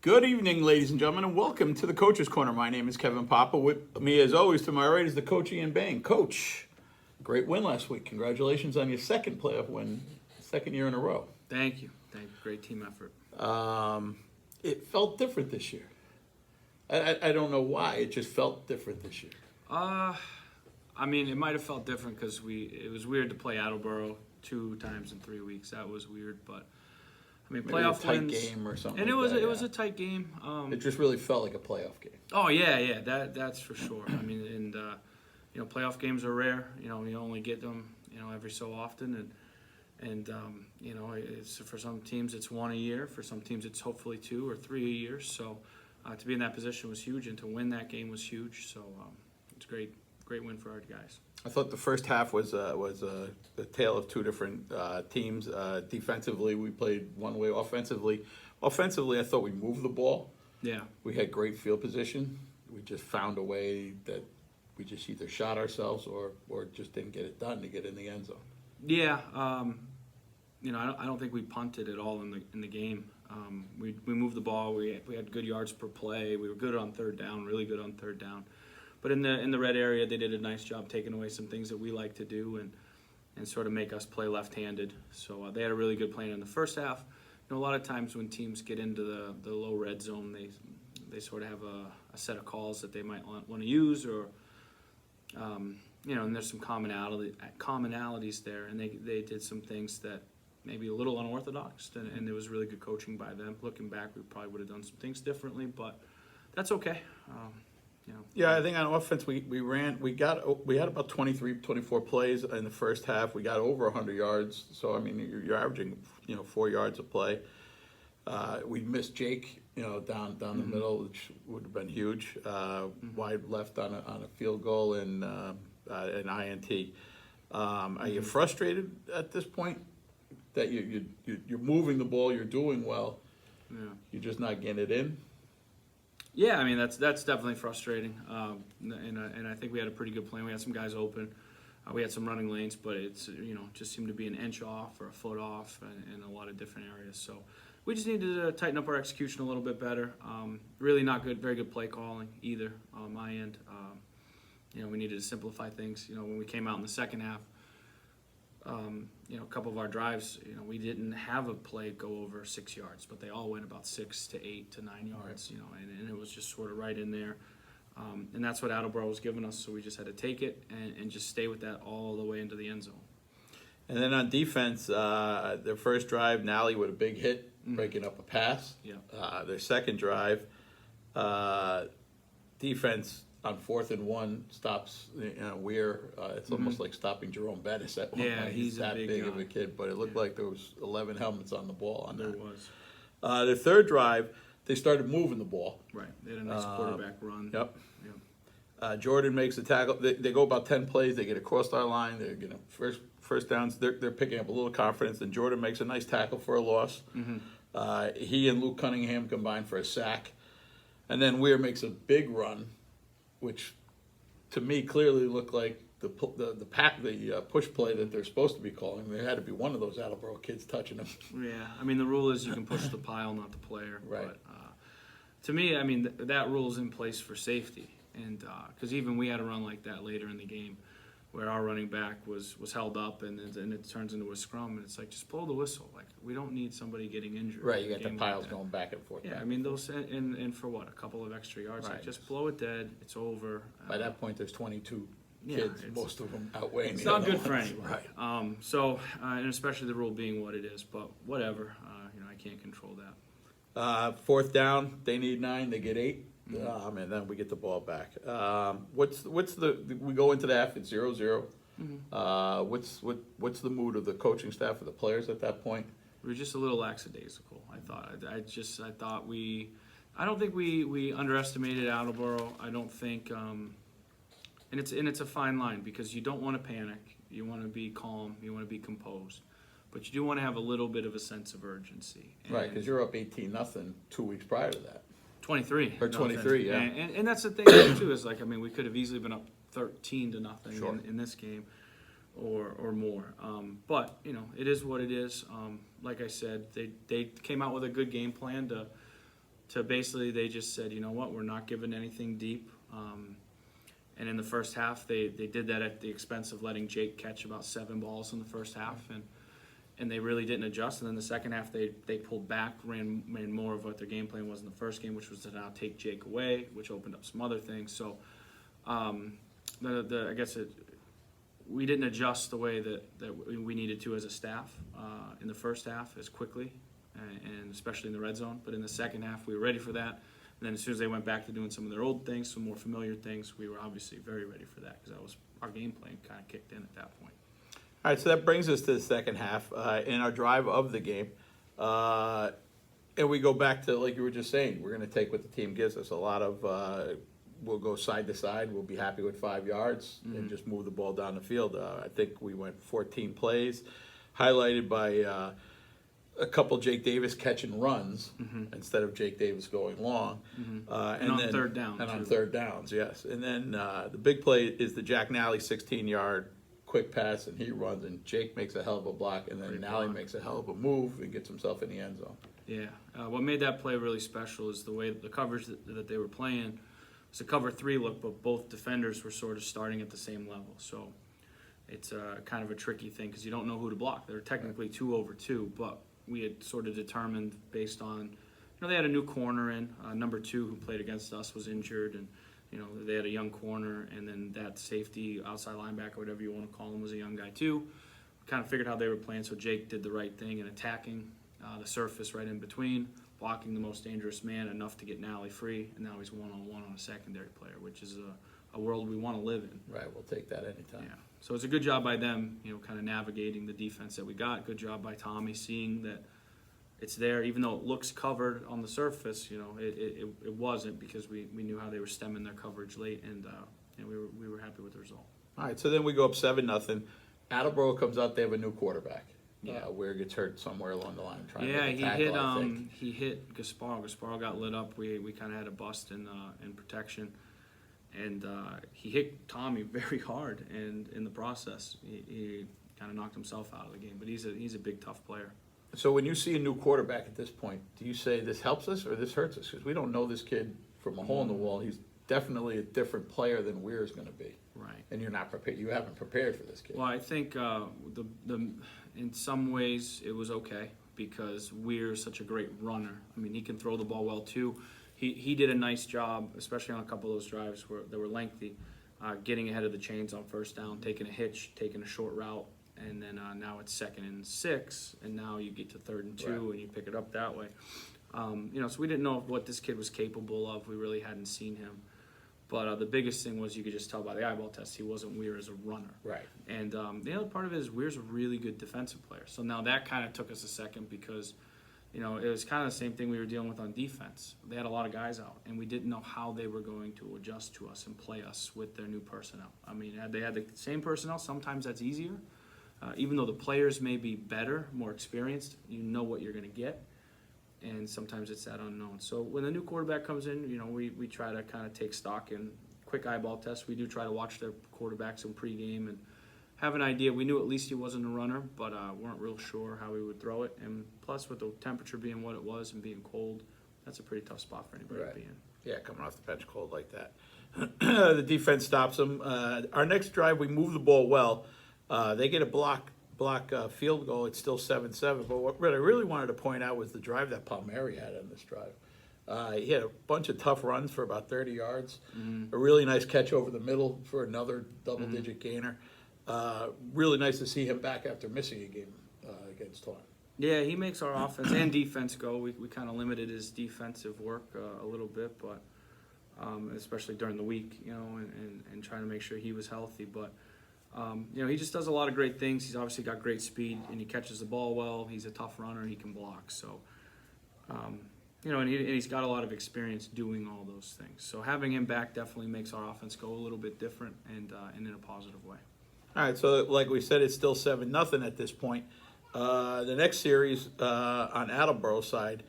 Good evening, ladies and gentlemen, and welcome to the Coach's Corner. My name is Kevin Papa. With me, as always, to my right is the Coach Ian Bain. Coach, great win last week. Congratulations on your second playoff win, second year in a row. Thank you. Great team effort. It felt different this year. I don't know why. It just felt different this year. I mean, it might have felt different because it was weird to play Attleboro 2 times in 3 weeks. That was weird, but I mean, Maybe playoff a tight wins, game or something. and it like was that, it was a tight game. It just really felt like a playoff game. Oh yeah, that's for sure. I mean, and playoff games are rare. You only get them every so often, and it's for some teams it's 1 a year. For some teams it's hopefully 2 or 3 a year. So to be in that position was huge, and to win that game was huge. So it's great win for our guys. I thought the first half was a tale of two different teams. Defensively, we played one way. Offensively, I thought we moved the ball. Yeah. We had great field position. We just found a way that we just either shot ourselves or just didn't get it done to get in the end zone. Yeah. I don't think we punted at all in the game. We moved the ball. We had good yards per play. We were good on third down, really good on third down. But in the red area, they did a nice job taking away some things that we like to do and sort of make us play left-handed. So they had a really good plan in the first half. A lot of times when teams get into the low red zone, they sort of have a set of calls that they might want to use, or and there's some commonalities there, and they did some things that maybe a little unorthodox, and it was really good coaching by them. Looking back, we probably would have done some things differently, but that's okay. Yeah, I think on offense we had about 23, 24 plays in the first half. We got over 100 yards. So I mean, you're averaging 4 yards a play. We missed Jake down the middle, which would have been huge. Wide left on a field goal and an INT. Are you frustrated at this point that you're moving the ball, you're doing well, you're just not getting it in? Yeah, I mean that's definitely frustrating, and I think we had a pretty good plan. We had some guys open, we had some running lanes, but it's just seemed to be an inch off or a foot off in a lot of different areas. So we just needed to tighten up our execution a little bit better. Really not very good play calling either on my end. We needed to simplify things. When we came out in the second half, a couple of our drives, we didn't have a play go over 6 yards, but they all went about 6 to 8 to 9 yards, and it was just sort of right in there. And that's what Attleboro was giving us, so we just had to take it and just stay with that all the way into the end zone. And then on defense, their first drive, Nally with a big hit, breaking up a pass. Yeah. Their second drive, defense on 4th and 1 stops Weir. It's almost like stopping Jerome Bettis at one point. He's that a big of a kid, but it looked like there was 11 helmets on the ball on there that. was. The third drive, they started moving the ball. Right. They had a nice quarterback run. Yep. Jordan makes a tackle. They go about 10 plays. They get across our line. They're getting first downs. They're picking up a little confidence. Then Jordan makes a nice tackle for a loss. He and Luke Cunningham combine for a sack. And then Weir makes a big run, which to me clearly looked like the push play that they're supposed to be calling. There had to be one of those Attleboro kids touching him. Yeah, I mean the rule is you can push the pile, not the player. Right. But to me, I mean that rule's in place for safety, and because even we had a run like that later in the game, where our running back was held up and it turns into a scrum, and it's like just blow the whistle. Like we don't need somebody getting injured. Right, you got the piles going back and forth. Yeah, I mean those and for what, a couple of extra yards. Right. Like just blow it dead. It's over. By that point, there's 22 kids, most of them outweighing. It's not good for anyone. Right. And especially the rule being what it is. But whatever. I can't control that. 4th down, they need 9, they get 8. And then we get the ball back. We go into the half, it's 0-0. What's the mood of the coaching staff or the players at that point? We were just a little lackadaisical. I don't think we underestimated Attleboro. I don't think, and it's a fine line because you don't want to panic. You want to be calm. You want to be composed, but you do want to have a little bit of a sense of urgency. Right, because you're up 18-0 2 weeks prior to that. 23 or 23, yeah. And that's the thing too is like, I mean, we could have easily been up 13-0 Sure. in this game, or more. But it is what it is. Like I said, they came out with a good game plan to basically they just said, you know what, we're not giving anything deep. And in the first half, they did that at the expense of letting Jake catch about 7 balls in the first half, and they really didn't adjust. And then the second half, they pulled back, ran more of what their game plan was in the first game, which was to now take Jake away, which opened up some other things. So, I guess we didn't adjust the way that we needed to as a staff in the first half as quickly, and especially in the red zone. But in the second half, we were ready for that. And then as soon as they went back to doing some of their old things, some more familiar things, we were obviously very ready for that, because that was our game plan kind of kicked in at that point. All right, so that brings us to the second half in our drive of the game. And we go back to, like you were just saying, we're going to take what the team gives us. A lot of, we'll go side to side. We'll be happy with 5 yards and just move the ball down the field. I think we went 14 plays, highlighted by a couple Jake Davis catching runs instead of Jake Davis going long. And on then, third down. And on third downs, yes. And then the big play is the Jack Nally 16-yard quick pass, and he runs, and Jake makes a hell of a block, and then Nally makes a hell of a move and gets himself in the end zone. Yeah. What made that play really special is the way the coverage that they were playing. It's a cover 3 look, but both defenders were sort of starting at the same level. So it's kind of a tricky thing, because you don't know who to block. They're technically 2 over 2, but we had sort of determined based on, they had a new corner in. Number 2 who played against us was injured, and they had a young corner, and then that safety, outside linebacker, whatever you want to call him, was a young guy too. Kind of figured how they were playing, so Jake did the right thing in attacking the surface right in between, blocking the most dangerous man enough to get Nally free, and now he's one-on-one on a secondary player, which is a world we want to live in. Right, we'll take that anytime. Yeah. So it's a good job by them, kind of navigating the defense that we got. Good job by Tommy seeing that it's there, even though it looks covered on the surface. It wasn't, because we knew how they were stemming their coverage late, and we were happy with the result. All right, so then we go up 7-0. Attleboro comes out. They have a new quarterback. Yeah. Where gets hurt somewhere along the line. Trying yeah, to tackle, he hit Gasparo. Gasparo got lit up. We kind of had a bust in protection, and he hit Tommy very hard, and in the process, he kind of knocked himself out of the game. But he's a big, tough player. So when you see a new quarterback at this point, do you say this helps us or this hurts us? Because we don't know this kid from a hole in the wall. He's definitely a different player than Weir's going to be. Right. And you're not prepared. You haven't prepared for this kid. Well, I think in some ways it was okay, because Weir's such a great runner. I mean, he can throw the ball well too. He did a nice job, especially on a couple of those drives that were lengthy, getting ahead of the chains on first down, taking a hitch, taking a short route. And then now it's 2nd and 6, and now you get to 3rd and 2, and you pick it up that way. So we didn't know what this kid was capable of. We really hadn't seen him. But the biggest thing was you could just tell by the eyeball test he wasn't Weir as a runner. Right. And the other part of it is Weir's a really good defensive player. So now that kind of took us a second, because it was kind of the same thing we were dealing with on defense. They had a lot of guys out, and we didn't know how they were going to adjust to us and play us with their new personnel. I mean, had they had the same personnel, sometimes that's easier. Even though the players may be better, more experienced, you know what you're going to get, and sometimes it's that unknown. So when the new quarterback comes in, we try to kind of take stock in quick eyeball tests. We do try to watch their quarterbacks in pregame and have an idea. We knew at least he wasn't a runner, but weren't real sure how he would throw it. And plus, with the temperature being what it was and being cold, that's a pretty tough spot for anybody to be in. Yeah, coming off the bench cold like that. The defense stops them. Our next drive, we move the ball well. They get a block field goal. It's still 7-7. But what I really wanted to point out was the drive that Palmieri had on this drive. He had a bunch of tough runs for about 30 yards. A really nice catch over the middle for another double-digit gainer. Really nice to see him back after missing a game against Taunton. Yeah, he makes our offense and defense go. We kind of limited his defensive work a little bit, but especially during the week, and trying to make sure he was healthy. But he just does a lot of great things. He's obviously got great speed, and he catches the ball well. He's a tough runner, and he can block. So, and he's got a lot of experience doing all those things. So having him back definitely makes our offense go a little bit different and in a positive way. All right, so like we said, it's still 7-0 at this point. The next series on Attleboro's side,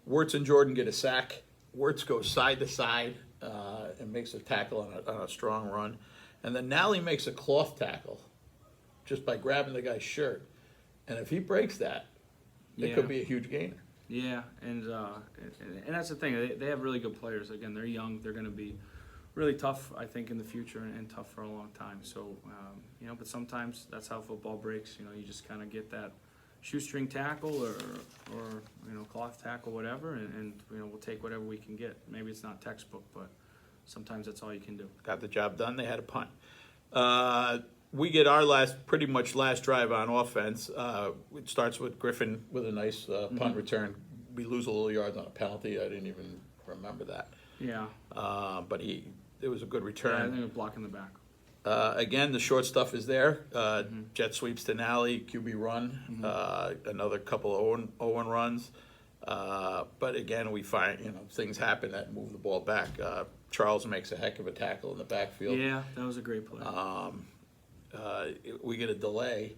Wirtz and Jordan get a sack. Wirtz goes side to side and makes a tackle on a strong run. And then Nally makes a cloth tackle just by grabbing the guy's shirt. And if he breaks that, it could be a huge gainer. Yeah, and that's the thing. They have really good players. Again, they're young. They're going to be really tough, I think, in the future, and tough for a long time. So, but sometimes that's how football breaks. You just kind of get that shoestring tackle or cloth tackle, whatever, and we'll take whatever we can get. Maybe it's not textbook, but sometimes that's all you can do. Got the job done. They had a punt. We get our pretty much last drive on offense. It starts with Griffin with a nice punt return. We lose a little yards on a penalty. I didn't even remember that. Yeah. But it was a good Yeah, I return. think it was blocking the back. Again, the short stuff is there. Jet sweeps to Nally, QB run, another couple of Owen runs. But again, we find things happen that move the ball back. Charles makes a heck of a tackle in the backfield. Yeah, that was a great play. We get a delay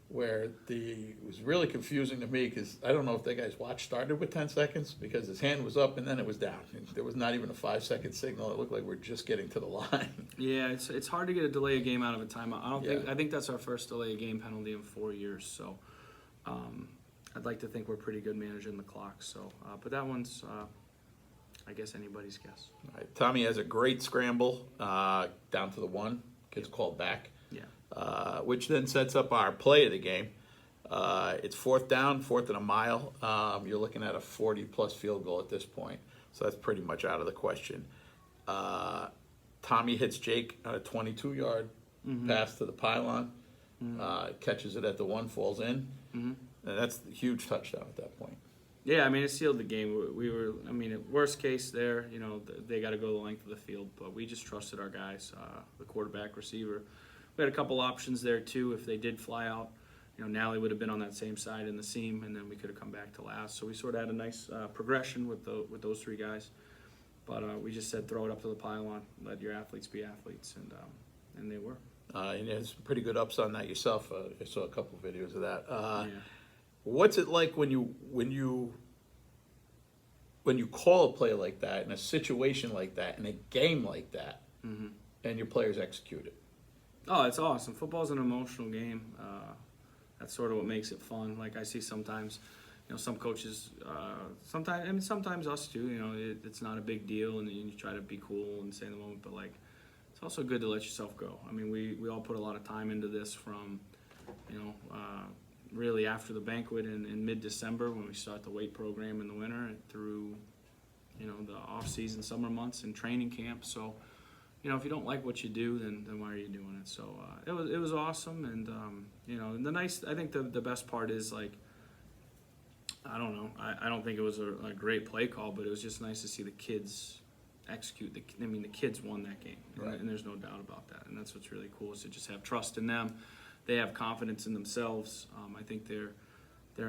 where it was really confusing to me because I don't know if that guy's watch started with 10 seconds because his hand was up and then it was down. There was not even a 5-second signal. It looked like we're just getting to the line. Yeah, it's hard to get a delay of game out of a timeout. I think that's our first delay of game penalty in 4 years. So I'd like to think we're pretty good managing the clock. So, but that one's I guess anybody's guess. All right, Tommy has a great scramble down to the 1. Gets called back. Yeah. Which then sets up our play of the game. It's 4th down, 4th and a mile. You're looking at a 40-plus field goal at this point, so that's pretty much out of the question. Tommy hits Jake on a 22-yard pass to the pylon, catches it at the 1, falls in, and that's a huge touchdown at that point. Yeah, I mean, it sealed the game. We were, at worst case there, they got to go the length of the field, but we just trusted our guys, the quarterback, receiver. We had a couple options there, too. If they did fly out, Nally would have been on that same side in the seam, and then we could have come back to last. So we sort of had a nice progression with those 3 guys. But we just said throw it up to the pylon, let your athletes be athletes, and they were. And you had some pretty good ups on that yourself. I saw a couple videos of that. Yeah. What's it like when you call a play like that in a situation like that in a game like that, and your players execute it? Oh, it's awesome. Football's an emotional game. That's sort of what makes it fun. Like I see sometimes, some coaches, sometimes us too. It's not a big deal, and you try to be cool and stay in the moment. But it's also good to let yourself go. I mean, we all put a lot of time into this from, really after the banquet in mid-December when we start the weight program in the winter and through, the off-season summer months and training camp. So. If you don't like what you do, then why are you doing it? So it was awesome, and and I think the best part is I don't know. I don't think it was a great play call, but it was just nice to see the kids execute. The kids won that game, and there's no doubt about that. And that's what's really cool is to just have trust in them. They have confidence in themselves. I think they're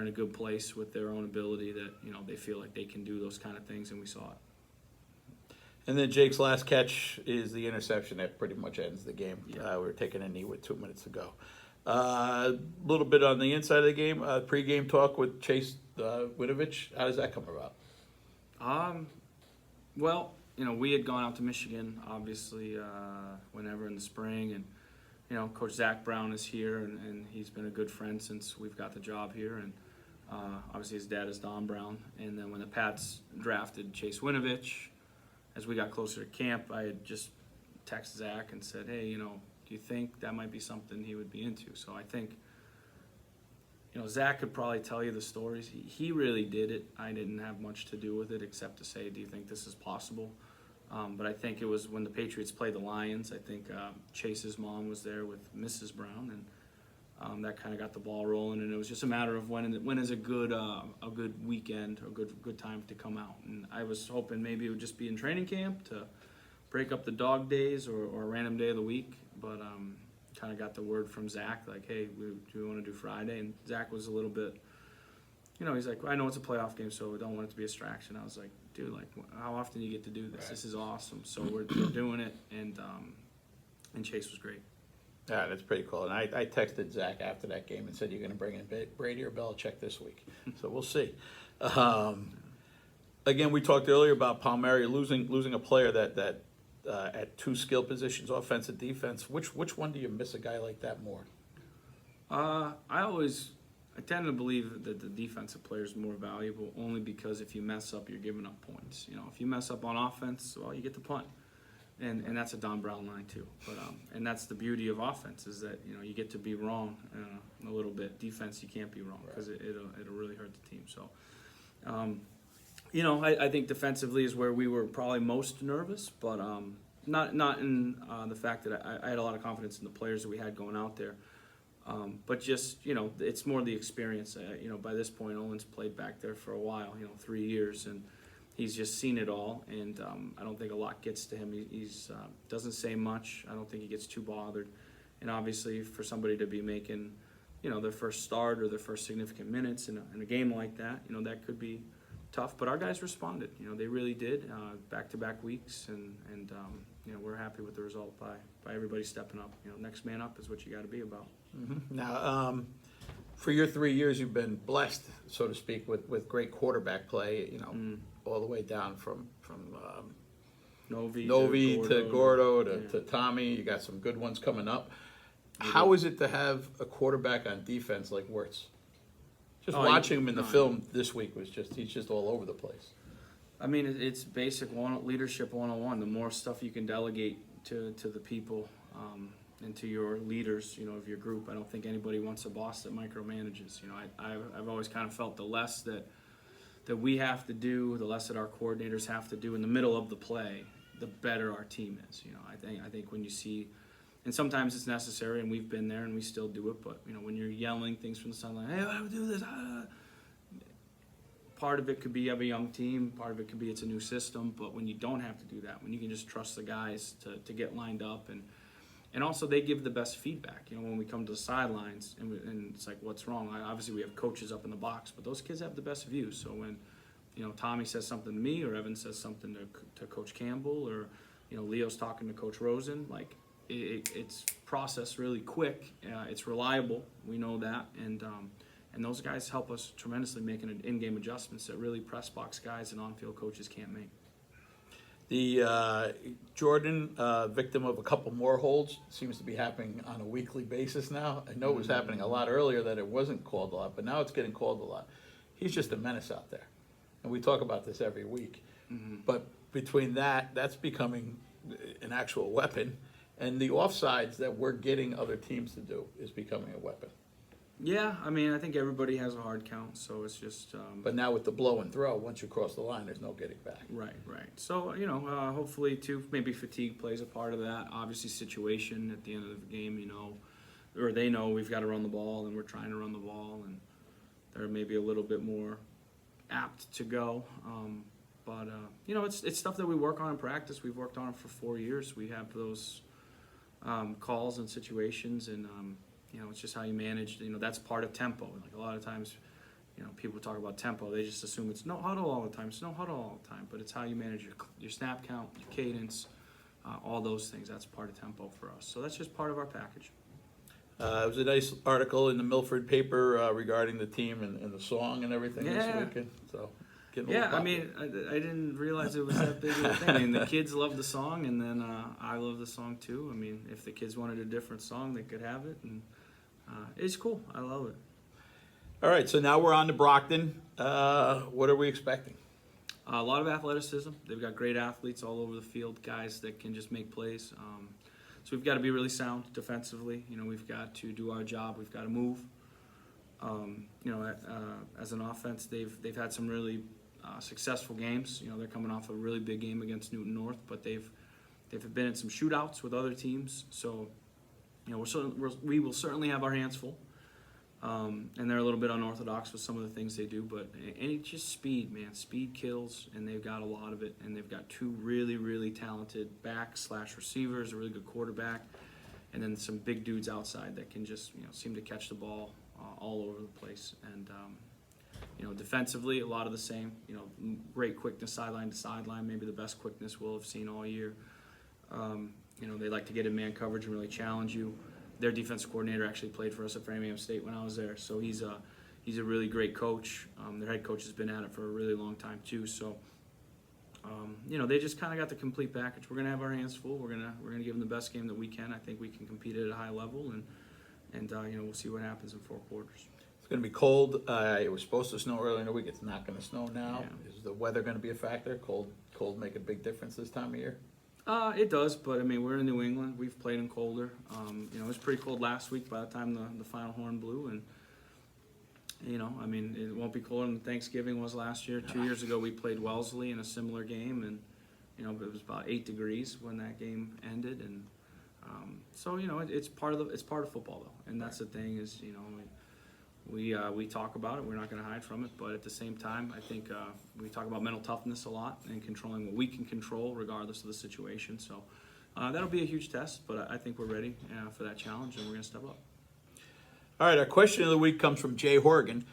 in a good place with their own ability that they feel like they can do those kind of things, and we saw it. And then Jake's last catch is the interception that pretty much ends the game. Yeah. We were taking a knee with 2 minutes to go. A little bit on the inside of the game, pre-game talk with Chase Winovich. How does that come about? Well, we had gone out to Michigan, obviously, whenever in the spring, and Coach Zach Brown is here, and he's been a good friend since we've got the job here, and obviously his dad is Don Brown. And then when the Pats drafted Chase Winovich, as we got closer to camp, I had just texted Zach and said, hey, do you think that might be something he would be into? So I think, Zach could probably tell you the stories. He really did it. I didn't have much to do with it except to say, do you think this is possible? But I think it was when the Patriots played the Lions. I think Chase's mom was there with Mrs. Brown, and that kind of got the ball rolling. And it was just a matter of when is a good weekend, a good time to come out. And I was hoping maybe it would just be in training camp to break up the dog days or a random day of the week. But kind of got the word from Zach like, hey, do we want to do Friday? And Zach was a little bit, he's like, I know it's a playoff game, so I don't want it to be a distraction. I was like, dude, how often do you get to do this? Right. This is awesome. So we're doing it, and Chase was great. Yeah, that's pretty cool. And I texted Zach after that game and said, you're going to bring in Brady or Belichick this week. So we'll see. Again, we talked earlier about Palmieri losing a player that at 2 skill positions, offense and defense. Which one do you miss a guy like that more? I I tend to believe that the defensive player is more valuable only because if you mess up, you're giving up points. If you mess up on offense, well, you get the punt. And that's a Don Brown line too. But and that's the beauty of offense is that you get to be wrong a little bit. Defense, you can't be wrong because it'll really hurt the team. So, I think defensively is where we were probably most nervous, but not in the fact that I had a lot of confidence in the players that we had going out there. But just, it's more the experience. By this point, Owen's played back there for a while, 3 years, and he's just seen it all. And I don't think a lot gets to him. He's doesn't say much. I don't think he gets too bothered. And obviously, for somebody to be making, their first start or their first significant minutes in a game like that, that could be tough. But our guys responded. They really did, back-to-back weeks, and we're happy with the result by everybody stepping up. Next man up is what you got to be about. Mm-hmm. Now, for your 3 years, you've been blessed, so to speak, with great quarterback play. All the way down from Novi to Gordo to Tommy. You got some good ones coming up. How is it to have a quarterback on defense like Wirtz? Just watching him in the film this week he's just all over the place. I mean, it's basic leadership 101. The more stuff you can delegate to the people and to your leaders, of your group. I don't think anybody wants a boss that micromanages. I've always kind of felt the less that we have to do, the less that our coordinators have to do in the middle of the play, the better our team is. I think when you see, and sometimes it's necessary, and we've been there and we still do it. But when you're yelling things from the sideline, hey, I would do this. Part of it could be you have a young team. Part of it could be it's a new system. But when you don't have to do that, when you can just trust the guys to get lined up, and also they give the best feedback. When we come to the sidelines and it's like, what's wrong? Obviously, we have coaches up in the box, but those kids have the best view. So when Tommy says something to me, or Evan says something to Coach Campbell, or Leo's talking to Coach Rosen, like it's processed really quick. It's reliable. We know that, and those guys help us tremendously making in-game adjustments that really press box guys and on-field coaches can't make. The Jordan, victim of a couple more holds, seems to be happening on a weekly basis now. I know it was happening a lot earlier that it wasn't called a lot, but now it's getting called a lot. He's just a menace out there. And we talk about this every week. Mm-hmm. But between that's becoming an actual weapon, and the offsides that we're getting other teams to do is becoming a weapon. Yeah, I mean, I think everybody has a hard count, so it's just... but now with the blow and throw, once you cross the line, there's no getting back. Right. So, hopefully, too, maybe fatigue plays a part of that. Obviously, situation at the end of the game, or they know we've got to run the ball, and we're trying to run the ball, and they're maybe a little bit more apt to go. But it's stuff that we work on in practice. We've worked on it for 4 years. We have those calls and situations, and... it's just how you manage. That's part of tempo. Like a lot of times, people talk about tempo. They just assume it's no huddle all the time. It's no huddle all the time. But it's how you manage your snap count, your cadence, all those things. That's part of tempo for us. So that's just part of our package. It was a nice article in the Milford paper regarding the team and the song and everything this weekend. So. I mean, I didn't realize it was that big of a thing. I mean, the kids love the song, and then I love the song too. I mean, if the kids wanted a different song, they could have it, and it's cool. I love it. All right, so now we're on to Brockton. What are we expecting? A lot of athleticism. They've got great athletes all over the field, guys that can just make plays. So we've got to be really sound defensively. We've got to do our job. We've got to move. As an offense, they've had some really successful games. They're coming off a really big game against Newton North, but they've been in some shootouts with other teams. So, we will certainly have our hands full. And they're a little bit unorthodox with some of the things they do, but it's just speed, man. Speed kills, and they've got a lot of it. And they've got two really, really talented backs/receivers, a really good quarterback, and then some big dudes outside that can just seem to catch the ball all over the place. And defensively, a lot of the same. Great quickness sideline to sideline, maybe the best quickness we'll have seen all year. They like to get in man coverage and really challenge you. Their defensive coordinator actually played for us at Framingham State when I was there, so he's a really great coach. Their head coach has been at it for a really long time too. So, they just kind of got the complete package. We're gonna have our hands full. We're gonna give them the best game that we can. I think we can compete at a high level, and we'll see what happens in 4 quarters. It's going to be cold. It was supposed to snow earlier in the week. It's not going to snow now. Yeah. Is the weather going to be a factor? Cold make a big difference this time of year? It does, but I mean, we're in New England. We've played in colder. You know, it was pretty cold last week by the time the final horn blew, and you know, I mean, it won't be colder than Thanksgiving was last year. 2 years ago, we played Wellesley in a similar game, and you know, it was about 8 degrees when that game ended, and so you know, it's part of football though, and that's the thing is, you know, we talk about it. We're not going to hide from it, but at the same time, I think we talk about mental toughness a lot and controlling what we can control regardless of the situation. So that'll be a huge test, but I think we're ready for that challenge, and we're going to step up. All right, our question of the week comes from Jay Horgan.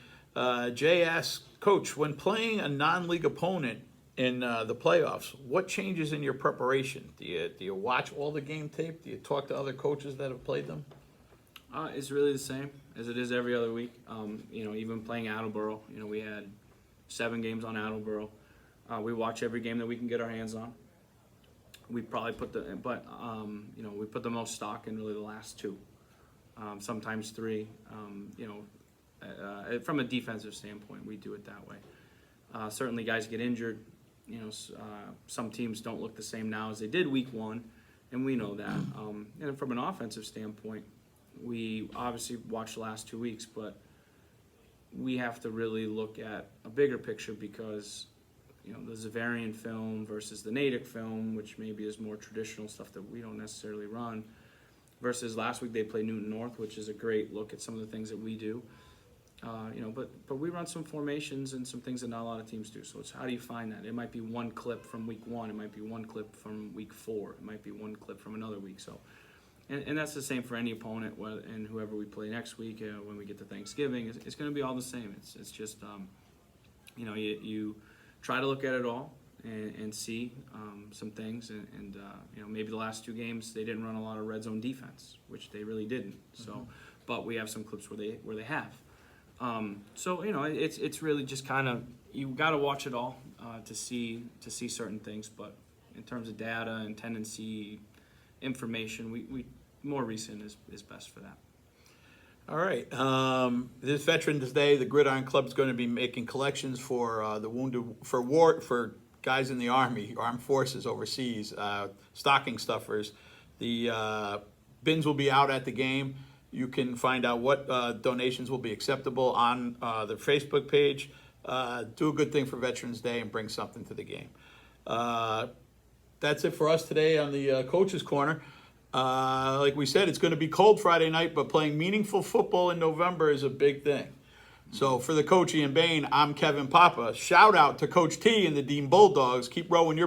Jay asks, Coach, when playing a non-league opponent in the playoffs, what changes in your preparation? Do you watch all the game tape? Do you talk to other coaches that have played them? It's really the same as it is every other week. You know, even playing Attleboro, you know, we had 7 games on Attleboro. We watch every game that we can get our hands on. We probably you know, we put the most stock in really the last 2, sometimes 3. You know, from a defensive standpoint, we do it that way. Certainly, guys get injured. You know, some teams don't look the same now as they did week 1, and we know that. And from an offensive standpoint, we obviously watch the last 2 weeks, but we have to really look at a bigger picture because, you know, the Zavarian film versus the Natick film, which maybe is more traditional stuff that we don't necessarily run, versus last week they played Newton North, which is a great look at some of the things that we do. You know, but we run some formations and some things that not a lot of teams do. So it's how do you find that? It might be one clip from week 1. It might be one clip from week 4. It might be one clip from another week. So, and that's the same for any opponent, and whoever we play next week when we get to Thanksgiving, it's going to be all the same. It's just, you know, you try to look at it all and see some things, and you know, maybe the last 2 games they didn't run a lot of red zone defense, which they really didn't. So, but we have some clips where they have. So you know, it's really just kind of, you got to watch it all to see certain things. But in terms of data and tendency information, we more recent is best for that. All right. This Veterans Day, the Gridiron Club is going to be making collections for the wounded, for guys in the Army, Armed Forces overseas, stocking stuffers. The bins will be out at the game. You can find out what donations will be acceptable on the Facebook page. Do a good thing for Veterans Day and bring something to the game. That's it for us today on the Coach's Corner. Like we said, it's going to be cold Friday night, but playing meaningful football in November is a big thing. So for the Coach Ian Bain, I'm Kevin Papa. Shout out to Coach T and the Dean Bulldogs. Keep rowing your